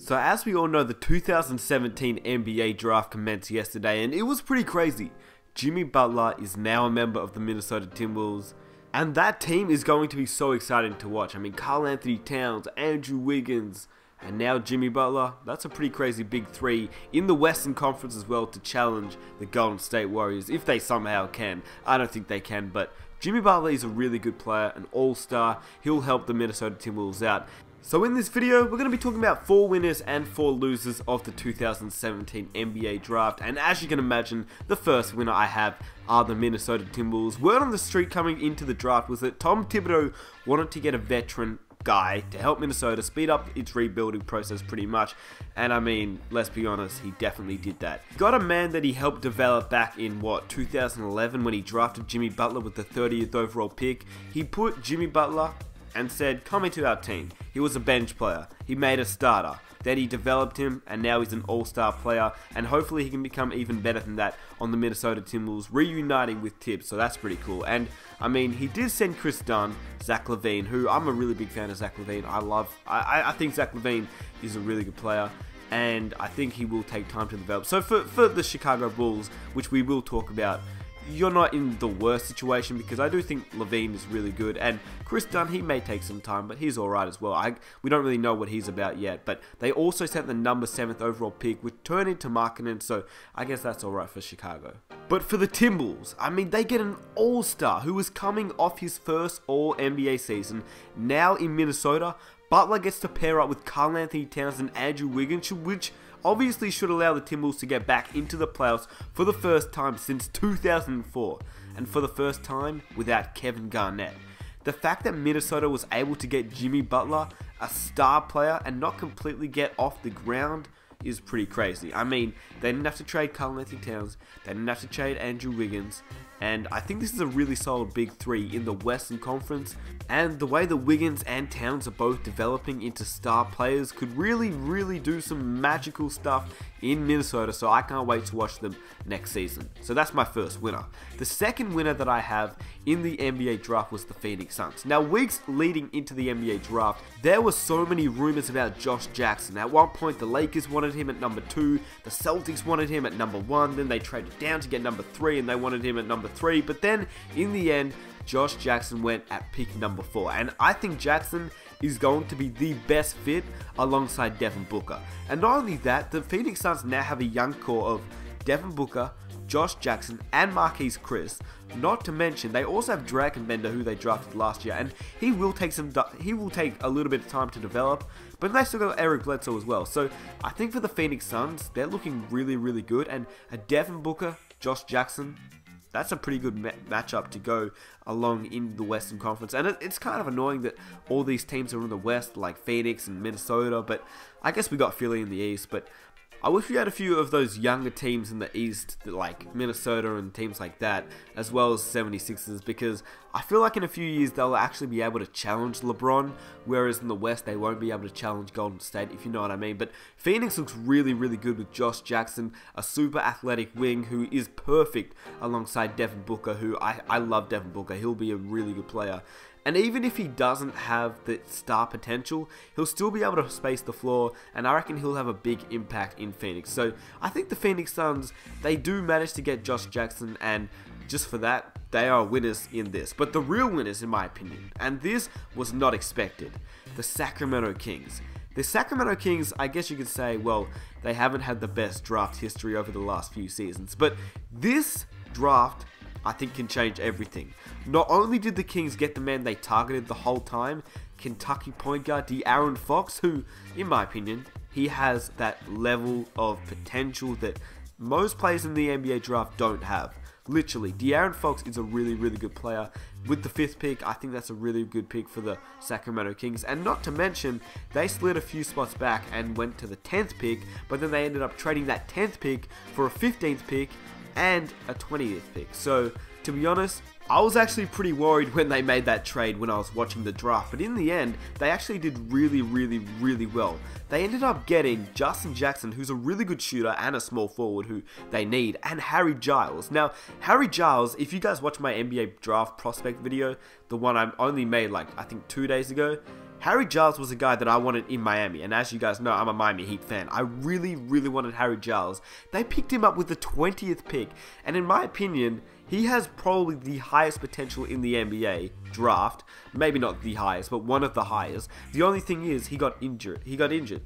So as we all know, the 2017 NBA draft commenced yesterday and it was pretty crazy. Jimmy Butler is now a member of the Minnesota Timberwolves, and that team is going to be so exciting to watch. I mean, Karl Anthony Towns, Andrew Wiggins, and now Jimmy Butler. That's a pretty crazy big three in the Western Conference as well to challenge the Golden State Warriors, if they somehow can. I don't think they can, but Jimmy Butler is a really good player, an all-star. He'll help the Minnesota Timberwolves out. So in this video, we're going to be talking about 4 winners and 4 losers of the 2017 NBA draft. And as you can imagine, the first winner I have are the Minnesota Timberwolves. Word on the street coming into the draft was that Tom Thibodeau wanted to get a veteran guy to help Minnesota speed up its rebuilding process pretty much. And I mean, let's be honest, he definitely did that. Got a man that he helped develop back in, 2011 when he drafted Jimmy Butler with the 30th overall pick. He put Jimmy Butler and said, come into our team. He was a bench player. He made a starter. Then he developed him, and now he's an all-star player, and hopefully he can become even better than that on the Minnesota Timberwolves, reuniting with Tibbs, so that's pretty cool. And, I mean, he did send Chris Dunn, Zach LaVine, who I'm a really big fan of Zach LaVine. I think Zach LaVine is a really good player, and I think he will take time to develop. So for the Chicago Bulls, which we will talk about, you're not in the worst situation because I do think LaVine is really good, and Chris Dunn, he may take some time, but he's alright as well. We don't really know what he's about yet, but they also sent the number 7th overall pick, which turned into Markkanen, so I guess that's alright for Chicago. But for the Timberwolves, I mean, they get an all-star who is coming off his first All-NBA season, now in Minnesota. Butler gets to pair up with Karl Anthony Towns and Andrew Wiggins, which obviously should allow the Timberwolves to get back into the playoffs for the first time since 2004, and for the first time without Kevin Garnett. The fact that Minnesota was able to get Jimmy Butler, a star player, and not completely get off the ground is pretty crazy. I mean, they didn't have to trade Karl Anthony Towns, they didn't have to trade Andrew Wiggins, and I think this is a really solid big three in the Western Conference, and the way that Wiggins and Towns are both developing into star players could really do some magical stuff in Minnesota, so I can't wait to watch them next season. So that's my first winner. The second winner that I have in the NBA draft was the Phoenix Suns. Now, weeks leading into the NBA draft, there were so many rumors about Josh Jackson. At one point, the Lakers wanted him at number 2, the Celtics wanted him at number 1, then they traded down to get number 3, and they wanted him at number 3, but then, in the end, Josh Jackson went at pick number 4, and I think Jackson is going to be the best fit alongside Devin Booker. And not only that, the Phoenix Suns now have a young core of Devin Booker, Josh Jackson, and Marquise Chris. Not to mention, they also have Dragan Bender, who they drafted last year, and he will take a little bit of time to develop. But they still got Eric Bledsoe as well. So I think for the Phoenix Suns, they're looking really good. And a Devin Booker, Josh Jackson, that's a pretty good matchup to go along in the Western Conference. And it's kind of annoying that all these teams are in the West, like Phoenix and Minnesota, but I guess we got Philly in the East. But I wish we had a few of those younger teams in the East, like Minnesota and teams like that, as well as 76ers, because I feel like in a few years they'll actually be able to challenge LeBron, whereas in the West they won't be able to challenge Golden State, if you know what I mean. But Phoenix looks really good with Josh Jackson, a super athletic wing who is perfect alongside Devin Booker, who I love Devin Booker. He'll be a really good player. And even if he doesn't have the star potential, he'll still be able to space the floor, and I reckon he'll have a big impact in Phoenix. So I think the Phoenix Suns, they do manage to get Josh Jackson, and just for that, they are winners in this. But the real winners, in my opinion, and this was not expected, the Sacramento Kings. The Sacramento Kings, I guess you could say, well, they haven't had the best draft history over the last few seasons, but this draft, I think, can change everything. Not only did the Kings get the man they targeted the whole time, Kentucky point guard De'Aaron Fox, who, in my opinion, he has that level of potential that most players in the NBA draft don't have. Literally, De'Aaron Fox is a really good player. With the 5th pick, I think that's a really good pick for the Sacramento Kings. And not to mention, they slid a few spots back and went to the 10th pick, but then they ended up trading that 10th pick for a 15th pick and a 20th pick. So, to be honest, I was actually pretty worried when they made that trade when I was watching the draft, but in the end, they actually did really well. They ended up getting Justin Jackson, who's a really good shooter and a small forward who they need, and Harry Giles. Now, Harry Giles, if you guys watch my NBA draft prospect video, the one I only made like, I think 2 days ago, Harry Giles was a guy that I wanted in Miami, and as you guys know, I'm a Miami Heat fan. I really wanted Harry Giles. They picked him up with the 20th pick, and in my opinion, he has probably the highest potential in the NBA draft. Maybe not the highest, but one of the highest. The only thing is, he got injured.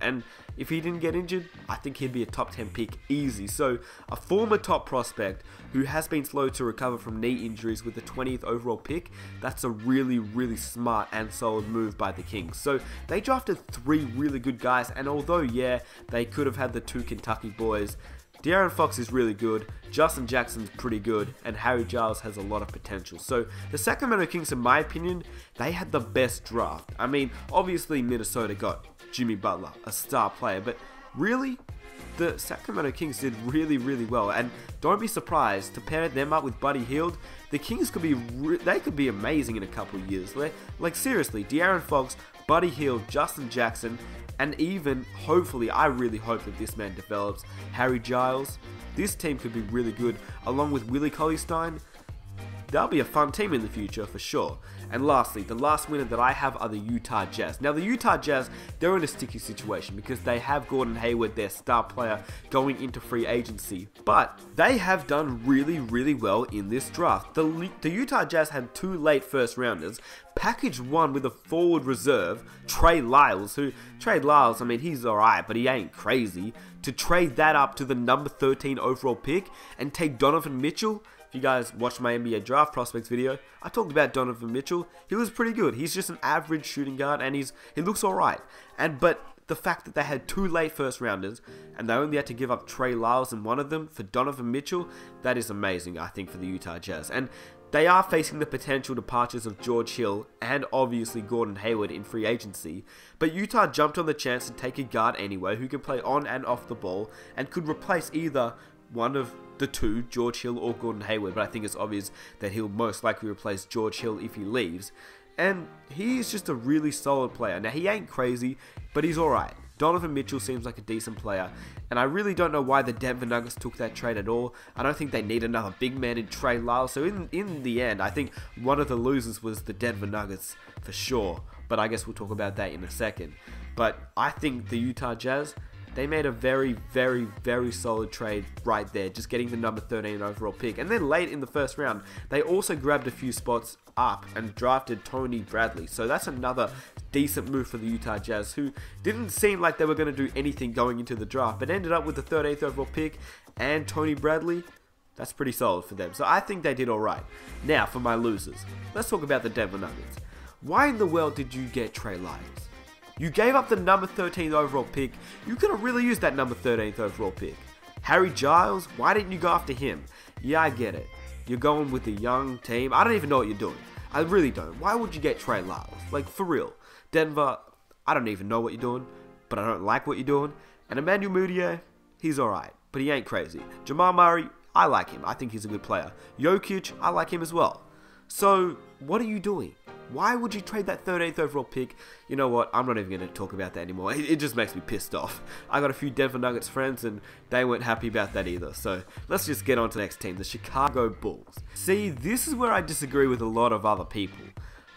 And if he didn't get injured, I think he'd be a top 10 pick easy. So, a former top prospect who has been slow to recover from knee injuries with the 20th overall pick, that's a really smart and solid move by the Kings. So, they drafted 3 really good guys, and although, yeah, they could have had the 2 Kentucky boys, De'Aaron Fox is really good, Justin Jackson's pretty good, and Harry Giles has a lot of potential. So, the Sacramento Kings, in my opinion, they had the best draft. I mean, obviously Minnesota got Jimmy Butler, a star player, but really, the Sacramento Kings did really well, and don't be surprised to pair them up with Buddy Hield. The Kings could be amazing in a couple of years. Like seriously, De'Aaron Fox, Buddy Hield, Justin Jackson, and even, hopefully, I really hope that this man develops, Harry Giles. This team could be really good, along with Willie Cauley-Stein. They'll be a fun team in the future, for sure. And lastly, the last winner that I have are the Utah Jazz. Now, the Utah Jazz, they're in a sticky situation because they have Gordon Hayward, their star player, going into free agency. But they have done really well in this draft. The Utah Jazz had 2 late first rounders, packaged one with a forward reserve, Trey Lyles, I mean, he's alright, but he ain't crazy. To trade that up to the number 13 overall pick and take Donovan Mitchell. If you guys watched my NBA draft prospects video, I talked about Donovan Mitchell. He was pretty good. He's just an average shooting guard, and he looks alright. But the fact that they had 2 late first rounders, and they only had to give up Trey Lyles in one of them for Donovan Mitchell, that is amazing, I think, for the Utah Jazz. And they are facing the potential departures of George Hill and obviously Gordon Hayward in free agency, but Utah jumped on the chance to take a guard anyway who can play on and off the ball and could replace either one of the 2, George Hill or Gordon Hayward, but I think it's obvious that he'll most likely replace George Hill if he leaves. And he's just a really solid player. Now, he ain't crazy, but he's alright. Donovan Mitchell seems like a decent player, and I really don't know why the Denver Nuggets took that trade at all. I don't think they need another big man in Trey Lyles, so in the end, I think one of the losers was the Denver Nuggets for sure, but I guess we'll talk about that in a second. But I think the Utah Jazz, they made a very solid trade right there, just getting the number 13 overall pick. And then late in the first round, they also grabbed a few spots up and drafted Tony Bradley. So that's another decent move for the Utah Jazz, who didn't seem like they were going to do anything going into the draft, but ended up with the 13th overall pick and Tony Bradley. That's pretty solid for them. So I think they did alright. Now, for my losers, let's talk about the Denver Nuggets. Why in the world did you get Trey Lyles? You gave up the number 13th overall pick. You could have really used that number 13th overall pick. Harry Giles, why didn't you go after him? Yeah, I get it. You're going with a young team. I don't even know what you're doing. I really don't. Why would you get Trey Lyles? Like, for real. Denver, I don't even know what you're doing, but I don't like what you're doing. And Emmanuel Mudiay, he's alright, but he ain't crazy. Jamal Murray, I like him. I think he's a good player. Jokic, I like him as well. So, what are you doing? Why would you trade that 13th overall pick? You know what? I'm not even going to talk about that anymore. It just makes me pissed off. I got a few Denver Nuggets friends and they weren't happy about that either. So let's just get on to the next team, the Chicago Bulls. See, this is where I disagree with a lot of other people.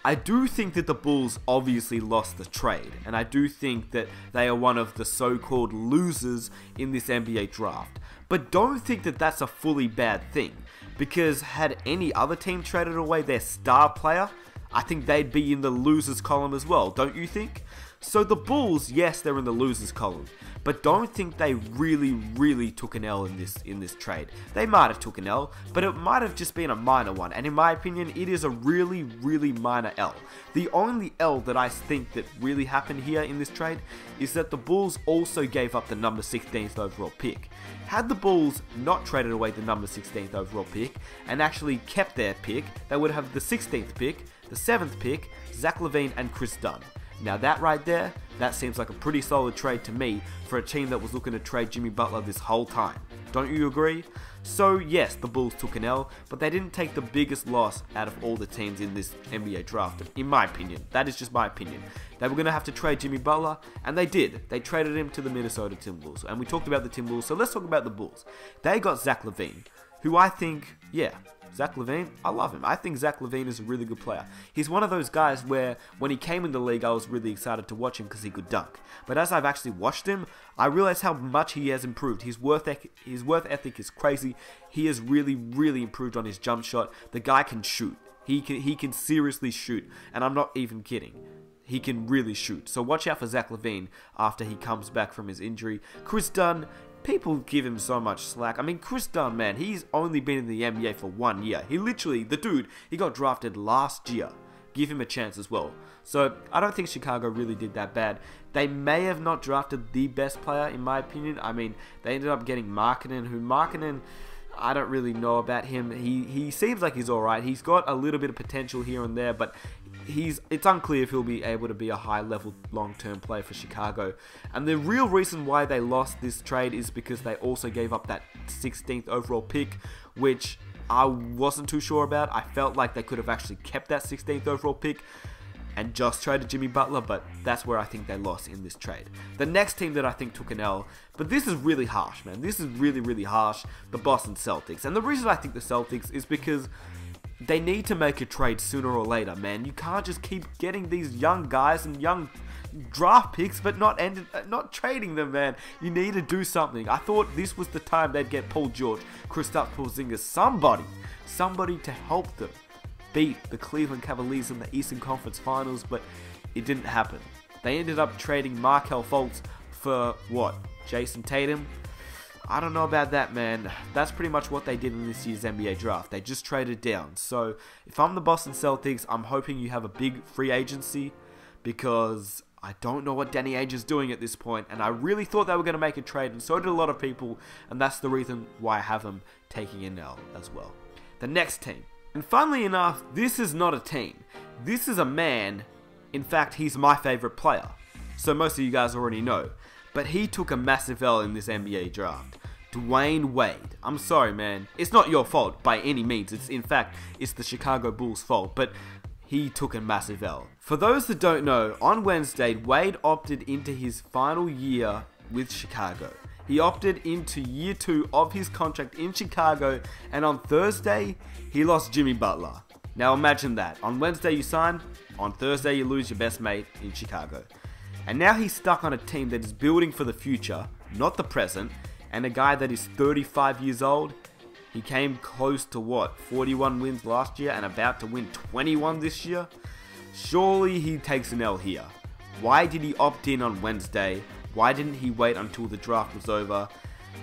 I do think that the Bulls obviously lost the trade, and I do think that they are one of the so-called losers in this NBA draft. But don't think that that's a fully bad thing, because had any other team traded away their star player, I think they'd be in the losers column as well, don't you think? So the Bulls, yes, they're in the losers column, but don't think they really took an L in this trade. They might have took an L, but it might have just been a minor one, and in my opinion, it is a really minor L. The only L that I think that really happened here in this trade is that the Bulls also gave up the number 16th overall pick. Had the Bulls not traded away the number 16th overall pick and actually kept their pick, they would have the 16th pick, the 7th pick, Zach LaVine and Chris Dunn. Now that right there, that seems like a pretty solid trade to me for a team that was looking to trade Jimmy Butler this whole time. Don't you agree? So yes, the Bulls took an L, but they didn't take the biggest loss out of all the teams in this NBA draft, in my opinion. That is just my opinion. They were going to have to trade Jimmy Butler, and they did. They traded him to the Minnesota Timberwolves, and we talked about the Timberwolves, so let's talk about the Bulls. They got Zach LaVine. who I think, yeah, Zach LaVine, I love him. I think Zach LaVine is a really good player. He's one of those guys where when he came in the league, I was really excited to watch him because he could dunk. But as I've actually watched him, I realize how much he has improved. His work ethic is crazy. He has really, really improved on his jump shot. The guy can shoot. He can seriously shoot, and I'm not even kidding. He can really shoot. So watch out for Zach LaVine after he comes back from his injury. Chris Dunn, people give him so much slack. I mean, Chris Dunn, man, he's only been in the NBA for 1 year. He literally, the dude, he got drafted last year. Give him a chance as well. So I don't think Chicago really did that bad. They may have not drafted the best player, in my opinion. I mean, they ended up getting Markkanen, who Markkanen, I don't really know about him. He seems like he's alright. He's got a little bit of potential here and there, but it's unclear if he'll be able to be a high-level long-term player for Chicago. And the real reason why they lost this trade is because they also gave up that 16th overall pick, which I wasn't too sure about. I felt like they could have actually kept that 16th overall pick and just traded Jimmy Butler, but that's where I think they lost in this trade. The next team that I think took an L, but this is really harsh, man. This is really, really harsh, the Boston Celtics. And the reason I think the Celtics is because they need to make a trade sooner or later, man. You can't just keep getting these young guys and young draft picks, but not trading them, man. You need to do something. I thought this was the time they'd get Paul George, Kristaps Porzingis, somebody to help them beat the Cleveland Cavaliers in the Eastern Conference Finals, but it didn't happen. They ended up trading Markelle Fultz for, what, Jason Tatum? I don't know about that, man. That's pretty much what they did in this year's NBA draft. They just traded down. So, if I'm the Boston Celtics, I'm hoping you have a big free agency, because I don't know what Danny Ainge is doing at this point, and I really thought they were going to make a trade, and so did a lot of people, and that's the reason why I have them taking an L as well. The next team. And funnily enough, this is not a team. This is a man. In fact, he's my favorite player. So most of you guys already know. But he took a massive L in this NBA draft. Dwayne Wade. I'm sorry, man. It's not your fault by any means. In fact, it's the Chicago Bulls' fault. But he took a massive L. For those that don't know, on Wednesday, Wade opted into his final year with Chicago. He opted into year 2 of his contract in Chicago, and on Thursday, he lost Jimmy Butler. Now imagine that. On Wednesday you sign, on Thursday you lose your best mate in Chicago. And now he's stuck on a team that is building for the future, not the present, and a guy that is 35 years old. He came close to what, 41 wins last year and about to win 21 this year? Surely he takes an L here. Why did he opt in on Wednesday? Why didn't he wait until the draft was over?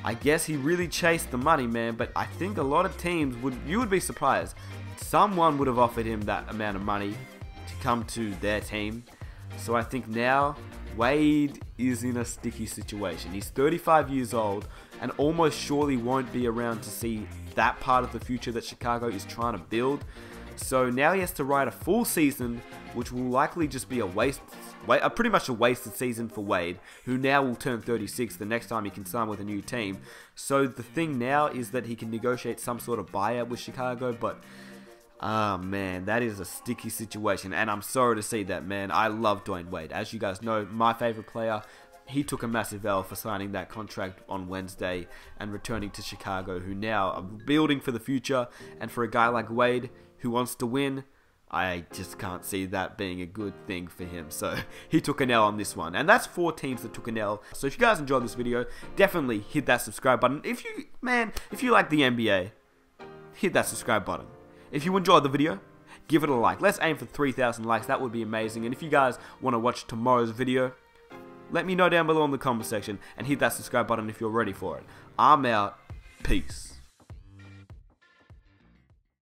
I guess he really chased the money, man, but I think a lot of teams you would be surprised. Someone would have offered him that amount of money to come to their team. So I think now Wade is in a sticky situation. He's 35 years old and almost surely won't be around to see that part of the future that Chicago is trying to build. So now he has to ride a full season, which will likely just be pretty much a wasted season for Wade, who now will turn 36 the next time he can sign with a new team. So the thing now is that he can negotiate some sort of buyout with Chicago, but man, that is a sticky situation, and I'm sorry to see that, man. I love Dwayne Wade. As you guys know, my favorite player. He took a massive L for signing that contract on Wednesday and returning to Chicago, who now are building for the future. And for a guy like Wade, who wants to win, I just can't see that being a good thing for him. So he took an L on this one. And that's 4 teams that took an L. So if you guys enjoyed this video, definitely hit that subscribe button. If you like the NBA, hit that subscribe button. If you enjoyed the video, give it a like. Let's aim for 3,000 likes. That would be amazing. And if you guys want to watch tomorrow's video, let me know down below in the comment section and hit that subscribe button if you're ready for it. I'm out. Peace.